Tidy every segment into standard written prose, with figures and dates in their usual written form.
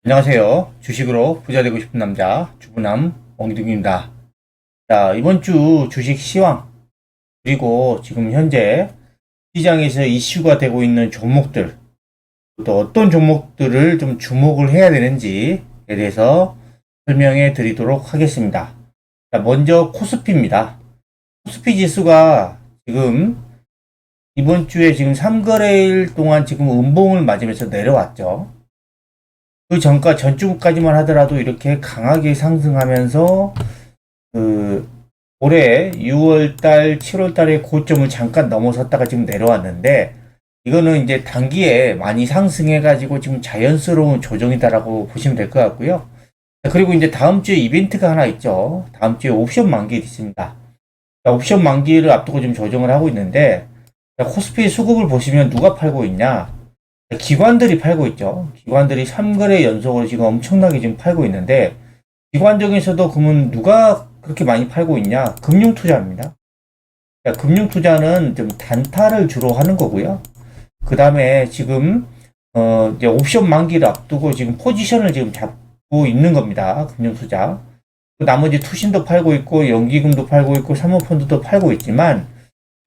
안녕하세요. 주식으로 부자 되고 싶은 남자 주부남 엉기둥입니다. 자, 이번 주 주식 시황 그리고 지금 현재 시장에서 이슈가 되고 있는 종목들 또 어떤 종목들을 좀 주목을 해야 되는지에 대해서 설명해 드리도록 하겠습니다. 자, 먼저 코스피입니다. 코스피 지수가 지금 이번 주에 지금 3거래일 동안 지금 음봉을 맞으면서 내려왔죠. 그 전주까지만 하더라도 이렇게 강하게 상승하면서 올해 6월달, 7월달에 고점을 잠깐 넘어섰다가 지금 내려왔는데 이거는 이제 단기에 많이 상승해가지고 지금 자연스러운 조정이다라고 보시면 될 것 같고요. 그리고 이제 다음 주에 이벤트가 하나 있죠. 다음 주에 옵션 만기일이 있습니다. 옵션 만기를 앞두고 지금 조정을 하고 있는데 코스피 수급을 보시면 누가 팔고 있냐? 기관들이 팔고 있죠. 기관들이 3거래 연속으로 지금 엄청나게 지금 팔고 있는데 기관 중에서도 그러면 누가 그렇게 많이 팔고 있냐? 금융투자입니다. 금융투자는 좀 단타를 주로 하는 거고요. 그 다음에 지금 이제 옵션 만기를 앞두고 지금 포지션을 지금 잡고 있는 겁니다. 금융투자. 나머지 투신도 팔고 있고 연기금도 팔고 있고 사모펀드도 팔고 있지만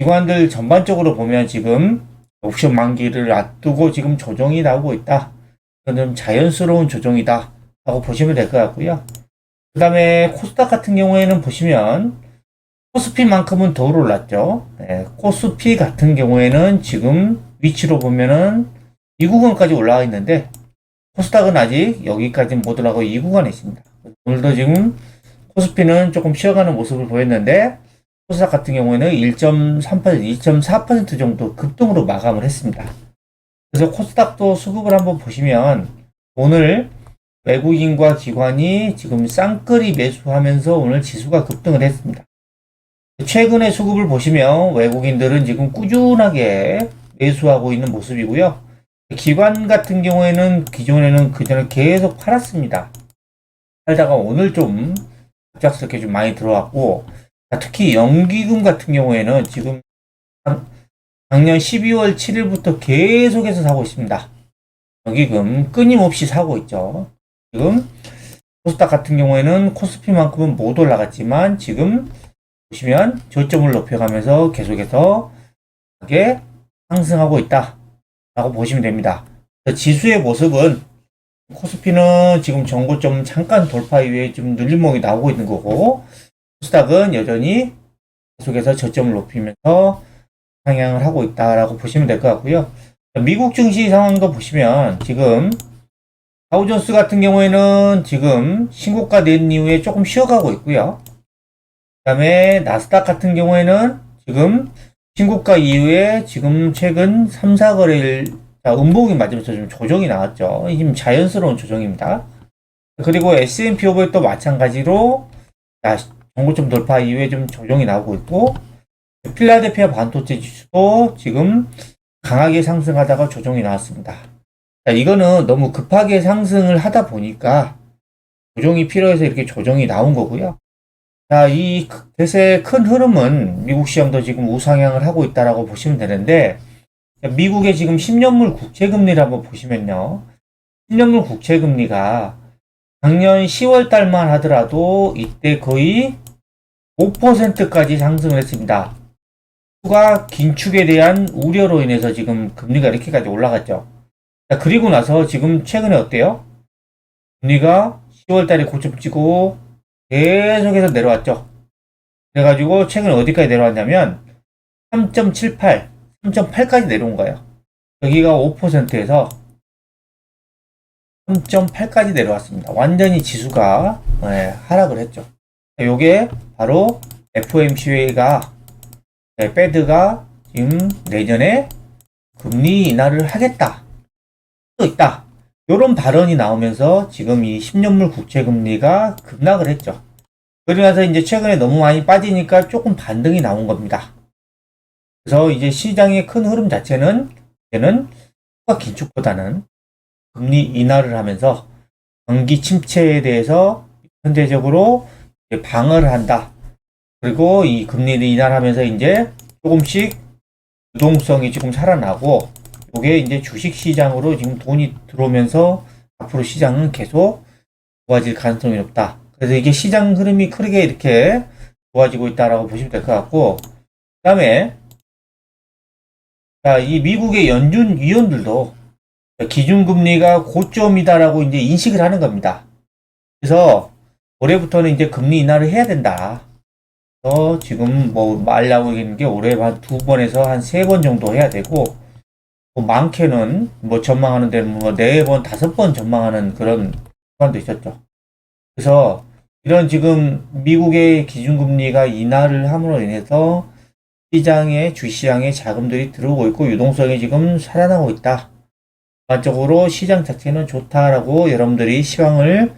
기관들 전반적으로 보면 지금 옵션 만기를 앞두고 지금 조정이 나오고 있다. 이건 자연스러운 조정이다 라고 보시면 될 것 같고요. 그 다음에 코스닥 같은 경우에는 보시면 코스피만큼은 더 올랐죠. 네, 코스피 같은 경우에는 지금 위치로 보면은 2구간까지 올라와 있는데 코스닥은 아직 여기까지는 못 올라가고 2구간에 있습니다. 오늘도 지금 코스피는 조금 쉬어가는 모습을 보였는데 코스닥 같은 경우에는 1.3%, 2.4% 정도 급등으로 마감을 했습니다. 그래서 코스닥도 수급을 한번 보시면 오늘 외국인과 기관이 지금 쌍끌이 매수하면서 오늘 지수가 급등을 했습니다. 최근의 수급을 보시면 외국인들은 지금 꾸준하게 매수하고 있는 모습이고요. 기관 같은 경우에는 기존에는 그전에 계속 팔았습니다. 팔다가 오늘 좀 갑작스럽게 좀 많이 들어왔고 특히 연기금 같은 경우에는 지금 작년 12월 7일부터 계속해서 사고 있습니다. 연기금 끊임없이 사고 있죠. 지금 코스닥 같은 경우에는 코스피만큼은 못 올라갔지만 지금 보시면 저점을 높여가면서 계속해서 하게 상승하고 있다 라고 보시면 됩니다. 지수의 모습은 코스피는 지금 전고점 잠깐 돌파 이후에 좀 눌림목이 나오고 있는 거고 코스닥은 여전히 계속해서 저점을 높이면서 상향을 하고 있다라고 보시면 될 것 같고요. 미국 증시 상황도 보시면 지금 다우존스 같은 경우에는 지금 신고가 낸 이후에 조금 쉬어가고 있고요. 그 다음에 나스닥 같은 경우에는 지금 신고가 이후에 지금 최근 3, 4거래일 음봉이 맞으면서 좀 조정이 나왔죠. 지금 자연스러운 조정입니다. 그리고 S&P 500도 마찬가지로 전고점 돌파 이후에 좀 조정이 나오고 있고 필라델피아 반도체 지수도 지금 강하게 상승하다가 조정이 나왔습니다. 자, 이거는 너무 급하게 상승을 하다 보니까 조정이 필요해서 이렇게 조정이 나온 거고요. 자, 이 대세의 큰 흐름은 미국 시장도 지금 우상향을 하고 있다라고 보시면 되는데 미국의 지금 10년물 국채금리를 한번 보시면요. 10년물 국채금리가 작년 10월 달만 하더라도 이때 거의 5%까지 상승을 했습니다. 추가 긴축에 대한 우려로 인해서 지금 금리가 이렇게까지 올라갔죠. 자, 그리고 나서 지금 최근에 어때요? 금리가 10월 달에 고점 찍고 계속해서 내려왔죠. 그래가지고 최근에 어디까지 내려왔냐면 3.78, 3.8까지 내려온 거예요. 여기가 5%에서 3.8까지 내려왔습니다. 완전히 지수가 하락을 했죠. 요게 바로 FOMC가 패드가 지금 내년에 금리 인하를 하겠다. 또 있다. 이런 발언이 나오면서 지금 이 10년물 국채 금리가 급락을 했죠. 그러면서 이제 최근에 너무 많이 빠지니까 조금 반등이 나온 겁니다. 그래서 이제 시장의 큰 흐름 자체는 이제는 추가 긴축보다는 금리 인하를 하면서 경기 침체에 대해서 현대적으로 방어를 한다. 그리고 이 금리를 인하하면서 이제 조금씩 유동성이 지금 살아나고 이게 이제 주식 시장으로 지금 돈이 들어오면서 앞으로 시장은 계속 좋아질 가능성이 높다. 그래서 이게 시장 흐름이 크게 이렇게 좋아지고 있다라고 보시면 될 것 같고, 그 다음에, 자, 이 미국의 연준 위원들도 기준금리가 고점이다라고 이제 인식을 하는 겁니다. 그래서 올해부터는 이제 금리 인하를 해야 된다. 지금 뭐 말 나오고 있는 게 올해 한 두 번에서 한 세 번 정도 해야 되고, 뭐 많게는 뭐 전망하는 데는 뭐 네 번, 다섯 번 전망하는 그런 시간도 있었죠. 그래서 이런 지금 미국의 기준금리가 인하를 함으로 인해서 시장에 주시장에 자금들이 들어오고 있고 유동성이 지금 살아나고 있다. 전반적으로 시장 자체는 좋다라고 여러분들이 시황을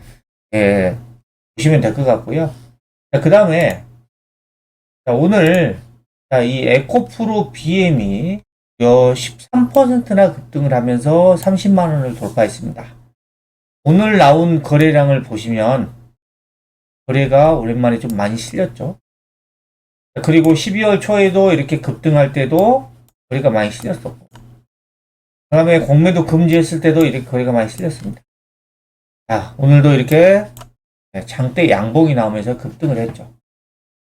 보시면 될 것 같고요. 그 다음에 오늘 이 에코프로 BM이 13%나 급등을 하면서 30만 원을 돌파했습니다. 오늘 나온 거래량을 보시면 거래가 오랜만에 좀 많이 실렸죠. 그리고 12월 초에도 이렇게 급등할 때도 거래가 많이 실렸었고, 그 다음에 공매도 금지했을 때도 이렇게 거래가 많이 실렸습니다. 자, 오늘도 이렇게 장대 양봉이 나오면서 급등을 했죠.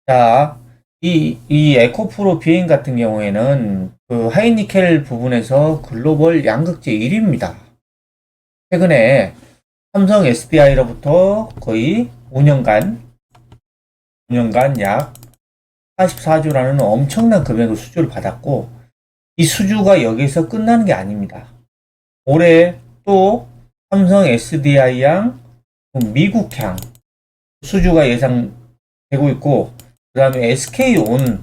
자, 이 에코프로 비행 같은 경우에는 그 하이니켈 부분에서 글로벌 양극재 1위입니다. 최근에 삼성 SDI로부터 거의 5년간 약 44조라는 엄청난 금액의 수주를 받았고, 이 수주가 여기서 끝나는 게 아닙니다. 올해 또 삼성 SDI양, 미국향 수주가 예상되고 있고, 그 다음에 SK온, 그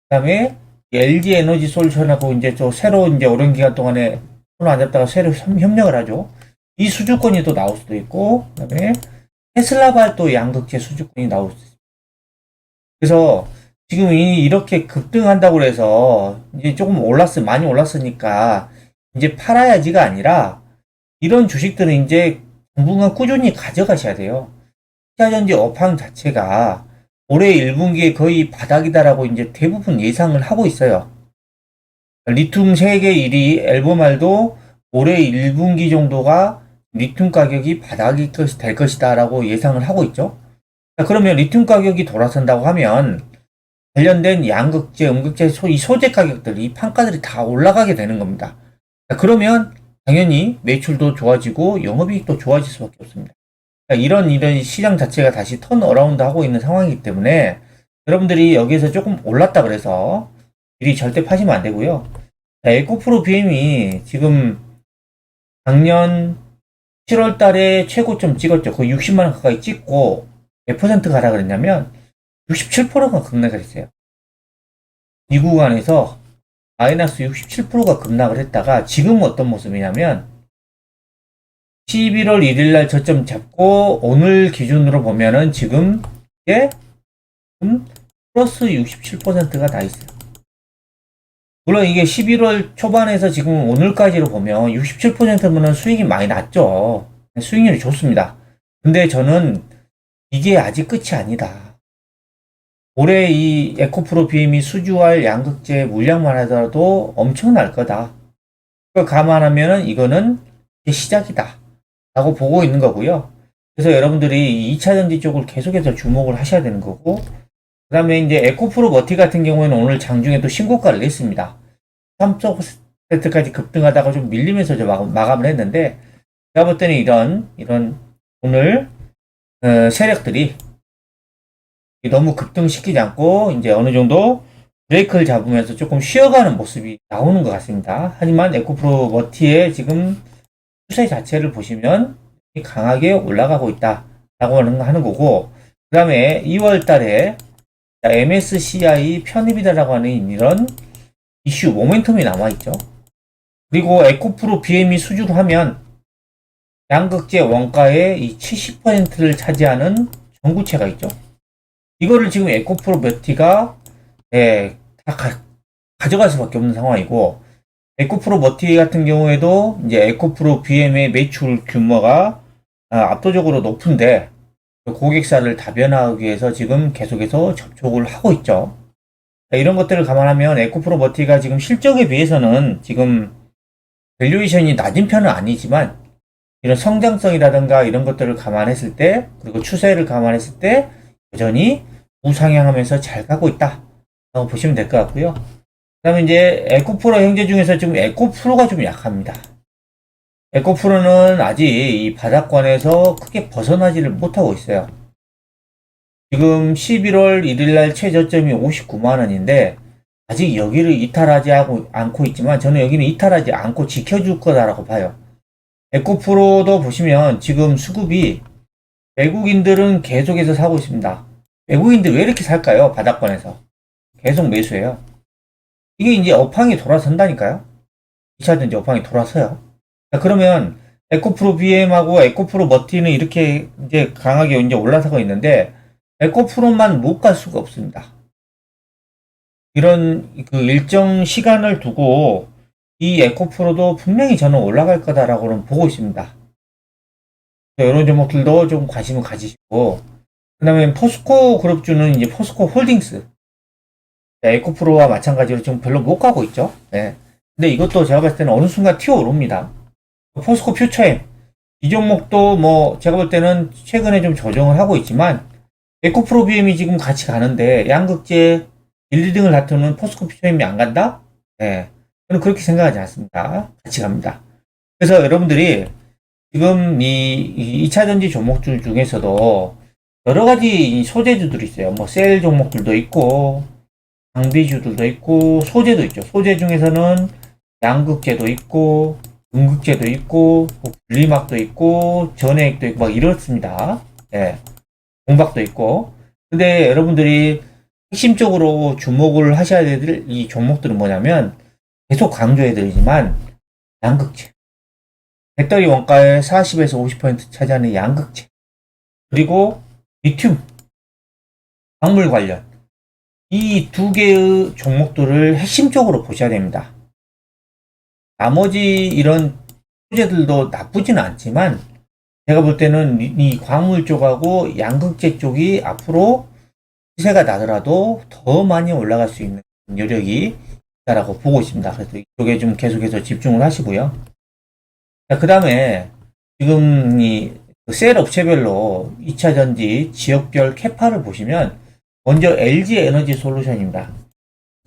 다음에 LG 에너지 솔루션하고 이제 새로 이제 오랜 기간 동안에 손을 안 잡다가 새로 협력을 하죠. 이 수주권이 또 나올 수도 있고, 그 다음에 테슬라발 또 양극재 수주권이 나올 수 있습니다. 그래서 지금 이렇게 급등한다고 해서 이제 조금 많이 올랐으니까 이제 팔아야지가 아니라 이런 주식들은 이제 당분간 꾸준히 가져가셔야 돼요. 히아전지 업황 자체가 올해 1분기에 거의 바닥이다라고 이제 대부분 예상을 하고 있어요. 리튬 세계 1위 앨범알도 올해 1분기 정도가 리튬 가격이 바닥이 될 것이다라고 예상을 하고 있죠. 그러면 리튬 가격이 돌아선다고 하면 관련된 양극재, 음극재, 이 소재 가격들, 이 판가들이 다 올라가게 되는 겁니다. 그러면 당연히 매출도 좋아지고 영업이익도 좋아질 수밖에 없습니다. 이런 시장 자체가 다시 턴 어라운드 하고 있는 상황이기 때문에 여러분들이 여기에서 조금 올랐다 그래서 미리 절대 파시면 안 되고요. 에코프로 BM이 지금 작년 7월 달에 최고점 찍었죠. 거의 60만 원 가까이 찍고 몇 퍼센트 가라 그랬냐면 67%가 급락을 했어요. 이 구간에서 마이너스 67%가 급락을 했다가 지금은 어떤 모습이냐면 11월 1일 날 저점 잡고 오늘 기준으로 보면은 지금 이게 플러스 67%가 다 있어요. 물론 이게 11월 초반에서 지금 오늘까지로 보면 67%면은 수익이 많이 났죠. 수익률이 좋습니다. 근데 저는 이게 아직 끝이 아니다. 올해 이 에코프로 BM이 수주할 양극재 물량만 하더라도 엄청날 거다. 그걸 감안하면은 이거는 시작이다. 라고 보고 있는 거고요. 그래서 여러분들이 2차전지 쪽을 계속해서 주목을 하셔야 되는 거고, 그 다음에 이제 에코프로 머티 같은 경우에는 오늘 장중에 또 신고가를 냈습니다. 3%까지 급등하다가 좀 밀리면서 마감을 했는데, 제가 볼 때는 이런 오늘 세력들이 너무 급등시키지 않고 이제 어느 정도 브레이크를 잡으면서 조금 쉬어가는 모습이 나오는 것 같습니다. 하지만 에코프로 머티의 지금 추세 자체를 보시면 강하게 올라가고 있다라고 하는 거고, 그 다음에 2월 달에 MSCI 편입이다라고 하는 이런 이슈 모멘텀이 남아있죠. 그리고 에코프로 BM이 수주를 하면 양극재 원가의 이 70%를 차지하는 전구체가 있죠. 이거를 지금 에코프로 머티가 다 가져갈 수밖에 없는 상황이고, 에코프로 머티 같은 경우에도 이제 에코프로 BM의 매출 규모가 압도적으로 높은데 고객사를 다변화하기 위해서 지금 계속해서 접촉을 하고 있죠. 이런 것들을 감안하면 에코프로 머티가 지금 실적에 비해서는 지금 밸류에이션이 낮은 편은 아니지만 이런 성장성이라든가 이런 것들을 감안했을 때, 그리고 추세를 감안했을 때 여전히 우상향하면서 잘 가고 있다 라고 보시면 될 것 같고요. 그 다음에 이제 에코프로 형제 중에서 지금 에코프로가 좀 약합니다. 에코프로는 아직 이 바닥권에서 크게 벗어나지를 못하고 있어요. 지금 11월 1일 날 최저점이 59만 원인데 아직 여기를 이탈하지 않고 있지만 저는 여기는 이탈하지 않고 지켜줄 거다라고 봐요. 에코프로도 보시면 지금 수급이 외국인들은 계속해서 사고 있습니다. 외국인들 왜 이렇게 살까요? 바닥권에서 계속 매수해요. 이게 이제 업황이 돌아선다니까요. 2차전지 업황이 돌아서요. 자, 그러면 에코프로 BM하고 에코프로 머티는 이렇게 이제 강하게 이제 올라서고 있는데 에코프로만 못 갈 수가 없습니다. 이런 그 일정 시간을 두고 이 에코프로도 분명히 저는 올라갈 거다라고는 보고 있습니다. 이런 종목들도 좀 관심을 가지시고, 그 다음에 포스코 그룹주는 이제 포스코 홀딩스. 에코프로와 마찬가지로 지금 별로 못 가고 있죠. 네. 근데 이것도 제가 봤을 때는 어느 순간 튀어오릅니다. 포스코 퓨처엠. 이 종목도 뭐 제가 볼 때는 최근에 좀 조정을 하고 있지만, 에코프로 BM이 지금 같이 가는데, 양극재 1, 2등을 다투는 포스코 퓨처엠이 안 간다? 네. 저는 그렇게 생각하지 않습니다. 같이 갑니다. 그래서 여러분들이 지금 이 2차전지 종목들 중에서도 여러 가지 소재주들이 있어요. 뭐 셀 종목들도 있고, 장비주들도 있고, 소재도 있죠. 소재 중에서는 양극재도 있고, 음극재도 있고, 분리막도 있고, 전해액도 있고, 막 이렇습니다. 예. 공박도 있고. 근데 여러분들이 핵심적으로 주목을 하셔야 될 이 종목들은 뭐냐면, 계속 강조해드리지만, 양극재. 배터리 원가의 40에서 50% 차지하는 양극재. 그리고 리튬, 광물 관련. 이 두 개의 종목들을 핵심적으로 보셔야 됩니다. 나머지 이런 소재들도 나쁘지는 않지만 제가 볼 때는 이 광물 쪽하고 양극재 쪽이 앞으로 시세가 나더라도 더 많이 올라갈 수 있는 여력이 있다라고 보고 있습니다. 그래서 이쪽에 좀 계속해서 집중을 하시고요. 자, 그 다음에 지금 이 셀 업체별로 2차전지 지역별 캐파를 보시면 먼저 LG 에너지 솔루션입니다.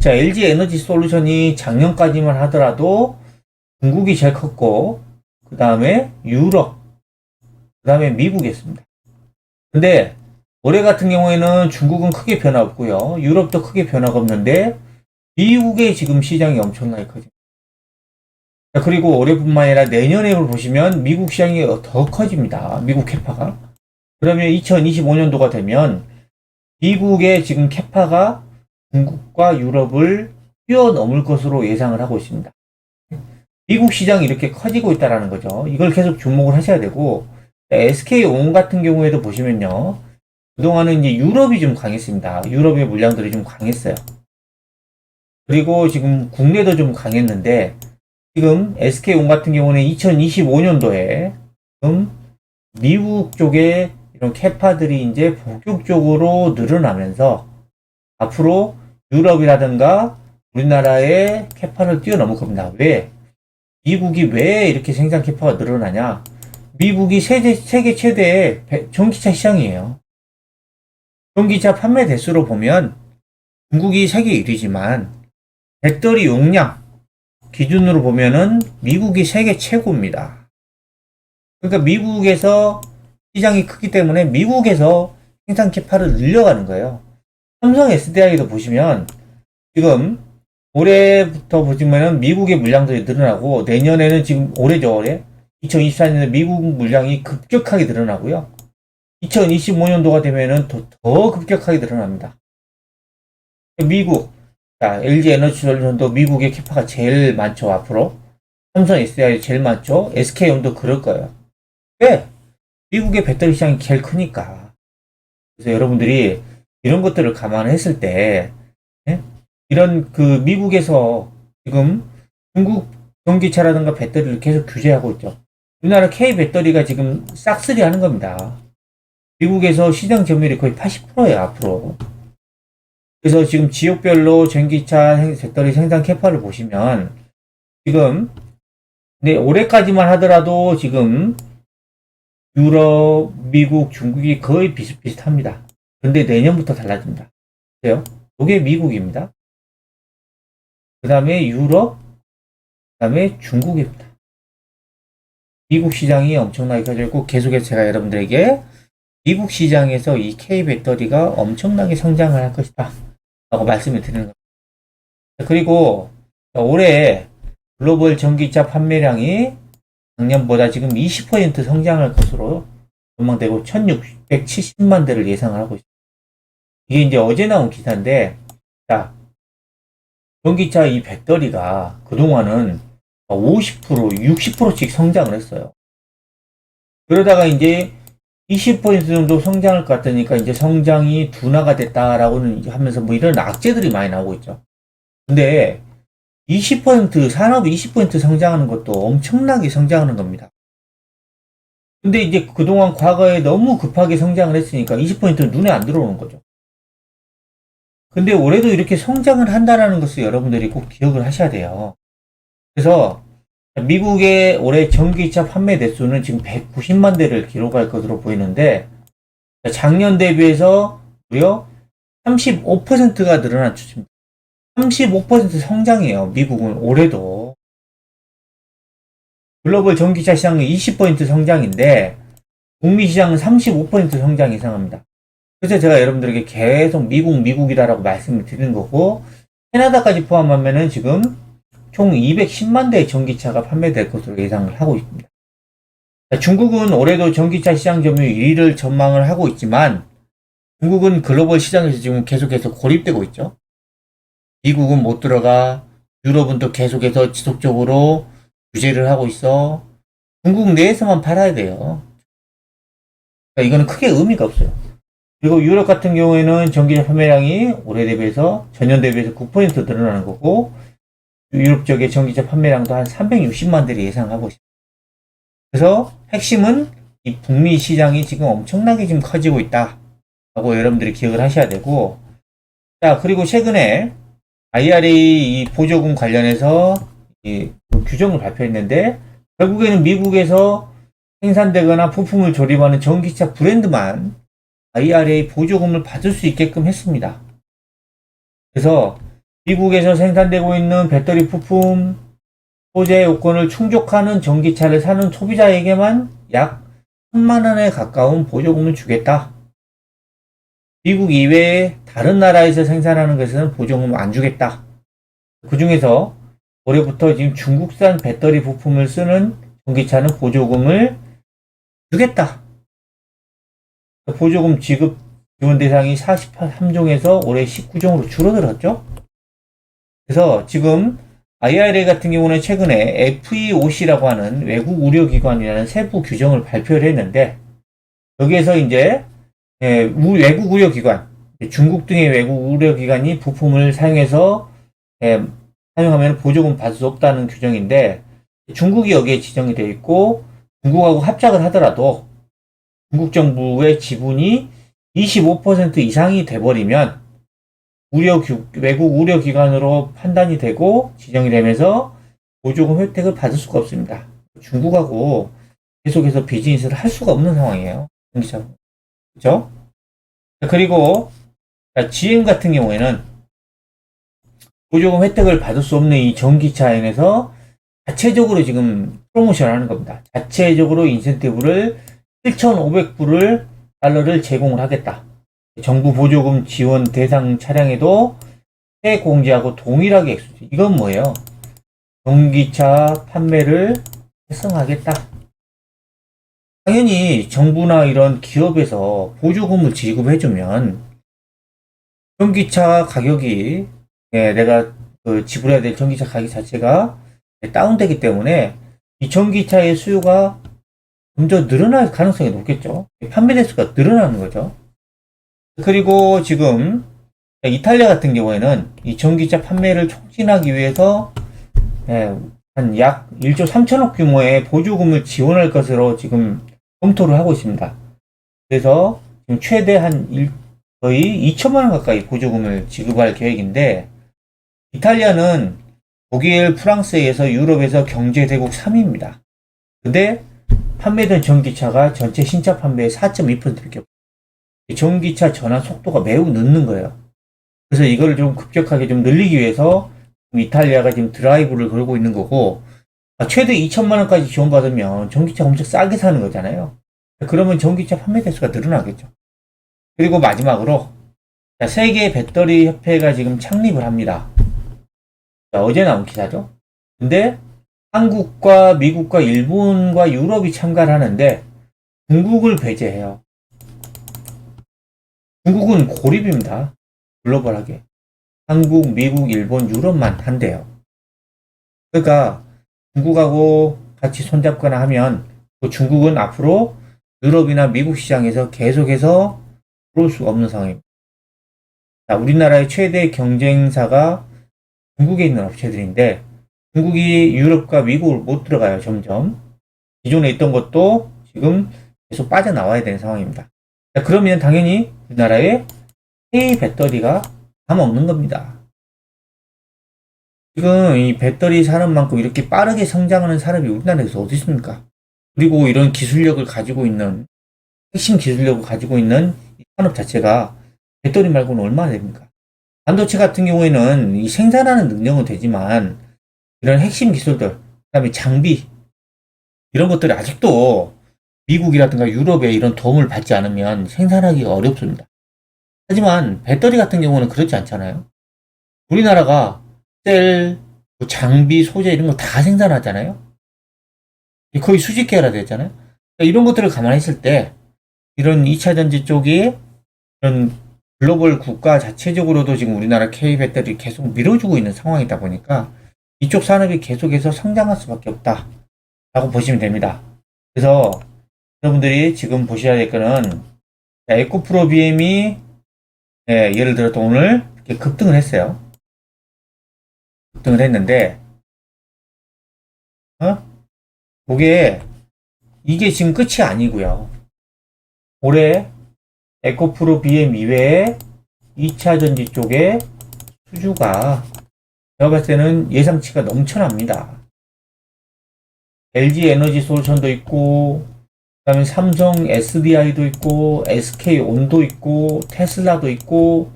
자, LG 에너지 솔루션이 작년까지만 하더라도 중국이 제일 컸고, 그 다음에 유럽, 그 다음에 미국이었습니다. 근데 올해 같은 경우에는 중국은 크게 변화 없고요. 유럽도 크게 변화가 없는데 미국의 지금 시장이 엄청나게 커집니다. 자, 그리고 올해뿐만 아니라 내년에 보시면 미국 시장이 더 커집니다. 미국 캐파가. 그러면 2025년도가 되면 미국의 지금 캐파가 중국과 유럽을 뛰어넘을 것으로 예상을 하고 있습니다. 미국 시장이 이렇게 커지고 있다는 거죠. 이걸 계속 주목을 하셔야 되고, SK온 같은 경우에도 보시면요. 그동안은 이제 유럽이 좀 강했습니다. 유럽의 물량들이 좀 강했어요. 그리고 지금 국내도 좀 강했는데, 지금 SK온 같은 경우는 2025년도에 지금 미국 쪽에 이런 캐파들이 이제 본격적으로 늘어나면서 앞으로 유럽이라든가 우리나라의 캐파를 뛰어넘을 겁니다. 왜? 미국이 왜 이렇게 생산 캐파가 늘어나냐? 미국이 세계 최대의 전기차 시장이에요. 전기차 판매 대수로 보면 중국이 세계 1위지만 배터리 용량 기준으로 보면은 미국이 세계 최고입니다. 그러니까 미국에서 시장이 크기 때문에 미국에서 생산 캐파를 늘려가는 거예요. 삼성 SDI도 보시면 지금 올해부터 보시면은 미국의 물량들이 늘어나고 내년에는 지금 올해죠, 올해 2024년에 미국 물량이 급격하게 늘어나고요. 2025년도가 되면은 더 급격하게 늘어납니다. 미국, 자, LG 에너지 솔루션도 미국의 캐파가 제일 많죠, 앞으로. 삼성 SDI 제일 많죠. SK온도 그럴 거예요. 왜? 미국의 배터리 시장이 제일 크니까. 그래서 여러분들이 이런 것들을 감안했을 때, 예? 이런 그 미국에서 지금 중국 전기차라든가 배터리를 계속 규제하고 있죠. 우리나라 K 배터리가 지금 싹쓸이 하는 겁니다. 미국에서 시장 점유율이 거의 80%예요, 앞으로. 그래서 지금 지역별로 전기차 배터리 생산 캐파를 보시면 지금 근데 올해까지만 하더라도 지금 유럽, 미국, 중국이 거의 비슷비슷합니다. 그런데 내년부터 달라집니다. 그래요? 이게 미국입니다. 그 다음에 유럽, 그 다음에 중국입니다. 미국 시장이 엄청나게 커져 있고 계속해서 제가 여러분들에게 미국 시장에서 이 K 배터리가 엄청나게 성장을 할 것이다 라고 말씀을 드리는 겁니다. 그리고 올해 글로벌 전기차 판매량이 작년보다 지금 20% 성장할 것으로 전망되고 1670만 대를 예상을 하고 있습니다. 이게 이제 어제 나온 기사인데, 자, 전기차 이 배터리가 그동안은 50%, 60%씩 성장을 했어요. 그러다가 이제 20% 정도 성장할 것 같으니까 이제 성장이 둔화가 됐다라고는 하면서 뭐 이런 악재들이 많이 나오고 있죠. 근데 20% 산업이 20% 성장하는 것도 엄청나게 성장하는 겁니다. 근데 이제 그동안 과거에 너무 급하게 성장을 했으니까 20%는 눈에 안 들어오는 거죠. 근데 올해도 이렇게 성장을 한다는 것을 여러분들이 꼭 기억을 하셔야 돼요. 그래서 미국의 올해 전기차 판매 대수는 지금 190만 대를 기록할 것으로 보이는데 작년 대비해서 무려 35%가 늘어난 추세입니다. 35% 성장이에요. 미국은 올해도. 글로벌 전기차 시장은 20% 성장인데 북미 시장은 35% 성장 예상합니다. 그래서 제가 여러분들에게 계속 미국이다라고 말씀을 드리는 거고 캐나다까지 포함하면은 지금 총 210만 대의 전기차가 판매될 것으로 예상을 하고 있습니다. 중국은 올해도 전기차 시장 점유율 1위를 전망을 하고 있지만 중국은 글로벌 시장에서 지금 계속해서 고립되고 있죠. 미국은 못 들어가, 유럽은 또 계속해서 지속적으로 규제를 하고 있어. 중국 내에서만 팔아야 돼요. 그러니까 이거는 크게 의미가 없어요. 그리고 유럽 같은 경우에는 전기차 판매량이 올해 대비해서 전년 대비해서 9% 늘어나는 거고 유럽 쪽의 전기차 판매량도 한 360만 대를 예상하고 있습니다. 그래서 핵심은 이 북미 시장이 지금 엄청나게 지금 커지고 있다 라고 여러분들이 기억을 하셔야 되고, 자, 그리고 최근에 IRA 이 보조금 관련해서 이 규정을 발표했는데 결국에는 미국에서 생산되거나 부품을 조립하는 전기차 브랜드만 IRA 보조금을 받을 수 있게끔 했습니다. 그래서 미국에서 생산되고 있는 배터리 부품, 소재 요건을 충족하는 전기차를 사는 소비자에게만 약 3만 원에 가까운 보조금을 주겠다. 미국 이외에 다른 나라에서 생산하는 것에는 보조금을 안 주겠다. 그 중에서 올해부터 지금 중국산 배터리 부품을 쓰는 전기차는 보조금을 주겠다. 보조금 지급 지원 대상이 43종에서 올해 19종으로 줄어들었죠. 그래서 지금 IRA 같은 경우는 최근에 FEOC라고 하는 외국 의료기관이라는 세부 규정을 발표를 했는데 여기에서 이제 외국 의료기관, 중국 등의 외국 의료기관이 부품을 사용해서 사용하면 보조금 받을 수 없다는 규정인데 중국이 여기에 지정이 되어 있고 중국하고 합작을 하더라도 중국 정부의 지분이 25% 이상이 돼버리면 외국 의료기관으로 판단이 되고 지정이 되면서 보조금 혜택을 받을 수가 없습니다. 중국하고 계속해서 비즈니스를 할 수가 없는 상황이에요. 그렇죠? 그리고 GM 같은 경우에는 보조금 혜택을 받을 수 없는 이 전기차에서 자체적으로 지금 프로모션을 하는 겁니다. 자체적으로 인센티브를 7,500불을 달러를 제공을 하겠다. 정부 보조금 지원 대상 차량에도 세액 공제하고 동일하게 액수. 이건 뭐예요? 전기차 판매를 활성화하겠다. 당연히 정부나 이런 기업에서 보조금을 지급해주면 전기차 가격이 내가 지불해야 될 전기차 가격 자체가 다운되기 때문에 이 전기차의 수요가 좀 더 늘어날 가능성이 높겠죠. 판매 대수가 늘어나는 거죠. 그리고 지금 이탈리아 같은 경우에는 이 전기차 판매를 촉진하기 위해서 한 약 1조 3천억 규모의 보조금을 지원할 것으로 지금 검토를 하고 있습니다. 그래서 지금 최대 거의 2천만 원 가까이 보조금을 지급할 계획인데 이탈리아는 독일, 프랑스에서 유럽에서 경제대국 3위입니다. 근데 판매된 전기차가 전체 신차 판매의 4.2%밖에 없어요. 전기차 전환 속도가 매우 늦는 거예요. 그래서 이걸 좀 급격하게 좀 늘리기 위해서 이탈리아가 지금 드라이브를 걸고 있는 거고, 최대 2천만 원까지 지원받으면 전기차 엄청 싸게 사는 거잖아요. 그러면 전기차 판매 대수가 늘어나겠죠. 그리고 마지막으로 세계 배터리 협회가 지금 창립을 합니다. 어제 나온 기사죠. 근데 한국과 미국과 일본과 유럽이 참가를 하는데 중국을 배제해요. 중국은 고립입니다. 글로벌하게. 한국, 미국, 일본, 유럽만 한대요. 그러니까 중국하고 같이 손잡거나 하면 중국은 앞으로 유럽이나 미국 시장에서 계속해서 들어올 수가 없는 상황입니다. 자, 우리나라의 최대 경쟁사가 중국에 있는 업체들인데 중국이 유럽과 미국을 못 들어가요. 점점. 기존에 있던 것도 지금 계속 빠져나와야 되는 상황입니다. 자, 그러면 당연히 우리나라의 K 배터리가 다 먹는 겁니다. 지금 이 배터리 산업만큼 이렇게 빠르게 성장하는 산업이 우리나라에서 어디 있습니까? 그리고 이런 기술력을 가지고 있는, 핵심 기술력을 가지고 있는 이 산업 자체가 배터리 말고는 얼마나 됩니까? 반도체 같은 경우에는 이 생산하는 능력은 되지만 이런 핵심 기술들, 그다음에 장비 이런 것들이 아직도 미국이라든가 유럽의 이런 도움을 받지 않으면 생산하기가 어렵습니다. 하지만 배터리 같은 경우는 그렇지 않잖아요. 우리나라가 셀, 장비, 소재 이런 거 다 생산하잖아요. 거의 수십 개라 됐잖아요. 그러니까 이런 것들을 감안했을 때 이런 2차 전지 쪽이 이런 글로벌 국가 자체적으로도 지금 우리나라 K 배터리 계속 밀어주고 있는 상황이다 보니까 이쪽 산업이 계속해서 성장할 수밖에 없다라고 보시면 됩니다. 그래서 여러분들이 지금 보셔야 될 거는 에코프로 BM이 예를 들어 오늘 이렇게 급등을 했어요. 급등을 했는데 그게 이게 지금 끝이 아니고요. 올해 에코프로 BM 이외에 2차 전지 쪽에 수주가 제가 봤을 때는 예상치가 넘쳐납니다. LG 에너지 솔루션도 있고, 그 다음에 삼성 SDI도 있고, SK 온도 있고, 테슬라도 있고,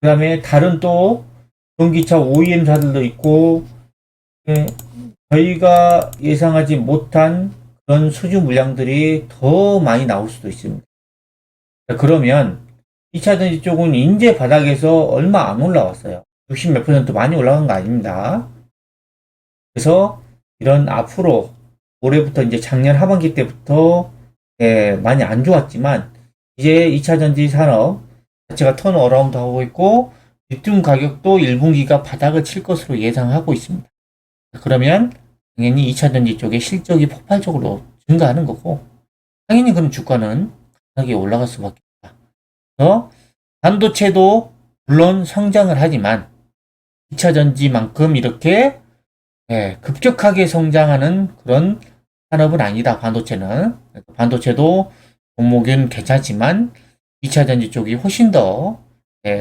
그 다음에 다른 또 전기차 OEM사들도 있고, 저희가 예상하지 못한 그런 수주 물량들이 더 많이 나올 수도 있습니다. 그러면 2차 전지 쪽은 인제 바닥에서 얼마 안 올라왔어요. 60 몇 % 많이 올라간 거 아닙니다. 그래서 이런 앞으로 올해부터 이제 작년 하반기 때부터 많이 안 좋았지만 이제 2차 전지 산업 자체가 턴어라운드 하고 있고 리튬 가격도 1분기가 바닥을 칠 것으로 예상하고 있습니다. 그러면 당연히 2차 전지 쪽의 실적이 폭발적으로 증가하는 거고 당연히 그럼 주가는 강하게 올라갈 수밖에 없다. 그래서 반도체도 물론 성장을 하지만 2차 전지만큼 이렇게 급격하게 성장하는 그런 산업은 아니다. 반도체는. 반도체도 종목은 괜찮지만 2차 전지 쪽이 훨씬 더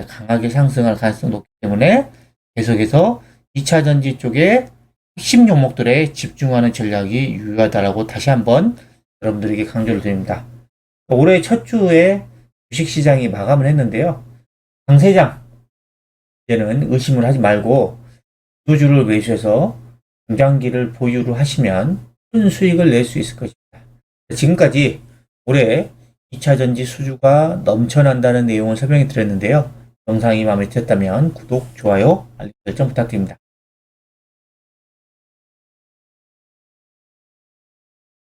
강하게 상승할 가능성이 높기 때문에 계속해서 2차 전지 쪽에 핵심 종목들에 집중하는 전략이 유효하다라고 다시 한번 여러분들에게 강조를 드립니다. 올해 첫 주에 주식시장이 마감을 했는데요. 강세장 이제는 의심을 하지 말고 주주를 매수해서 중장기를 보유를 하시면 큰 수익을 낼 수 있을 것입니다. 지금까지 올해 2차 전지 수주가 넘쳐난다는 내용을 설명해 드렸는데요. 영상이 마음에 드셨다면 구독, 좋아요, 알림 설정 부탁드립니다.